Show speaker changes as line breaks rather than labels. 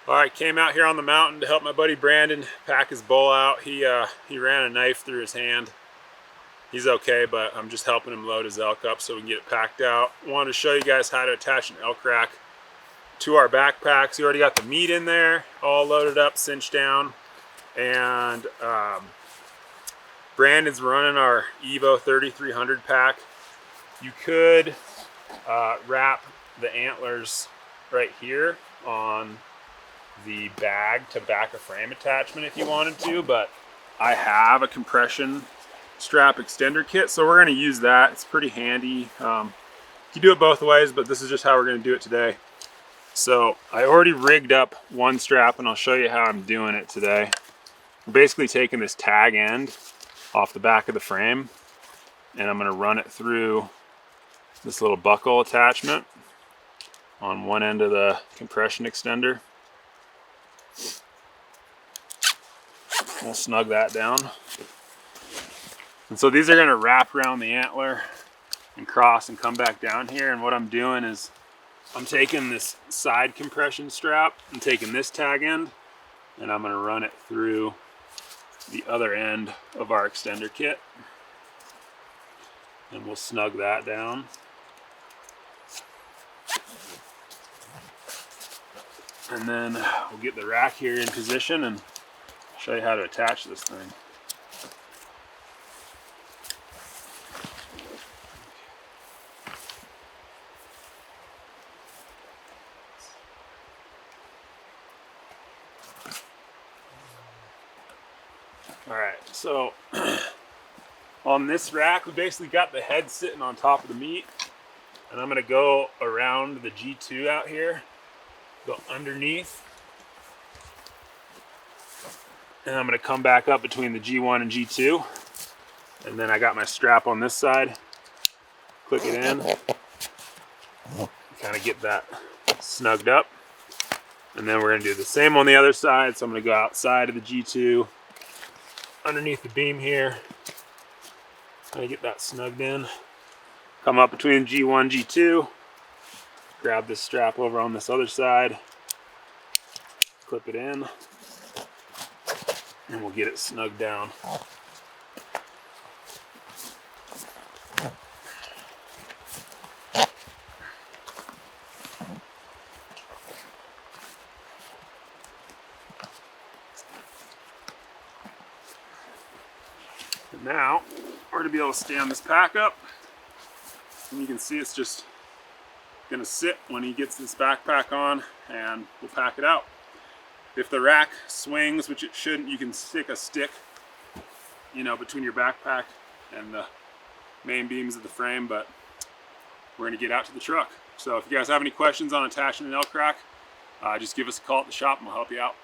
All right, came out here on the mountain to help my buddy Brandon pack his bull out. He ran a knife through his hand. He's okay, but I'm just helping him load his elk up so we can get it packed out. Wanted to show you guys how to attach an elk rack to our backpacks. We already got the meat in there, all loaded up, cinched down, and Brandon's running our Evo 3300 pack. You could wrap the antlers right here on the bag to back a frame attachment if you wanted to, but I have a compression strap extender kit, so we're going to use that. It's pretty handy. You can do it both ways, but this is just how we're going to do it today. So I already rigged up one strap, and I'll show you how I'm doing it today. I'm basically taking this tag end off the back of the frame, and I'm going to run it through this little buckle attachment on one end of the compression extender. We'll snug that down. And so these are going to wrap around the antler and cross and come back down here. And what I'm doing is I'm taking this side compression strap and taking this tag end, and I'm going to run it through the other end of our extender kit. And we'll snug that down. And then we'll get the rack here in position and show you how to attach this thing. Alright, so on this rack we basically got the head sitting on top of the meat, and I'm going to go around the G2 out here, go underneath, and I'm going to come back up between the G1 and G2, and then I got my strap on this side, click it in, kind of get that snugged up, and then we're going to do the same on the other side. So I'm going to go outside of the G2, underneath the beam here, kind of get that snugged in, come up between G1 G2, grab this strap over on this other side, clip it in, and we'll get it snugged down. And now we're going to be able to stand this pack up, and you can see it's just going to sit when he gets this backpack on, and we'll pack it out. If the rack swings, which it shouldn't, you can stick a stick, between your backpack and the main beams of the frame, but we're going to get out to the truck. So if you guys have any questions on attaching an elk rack, just give us a call at the shop and we'll help you out.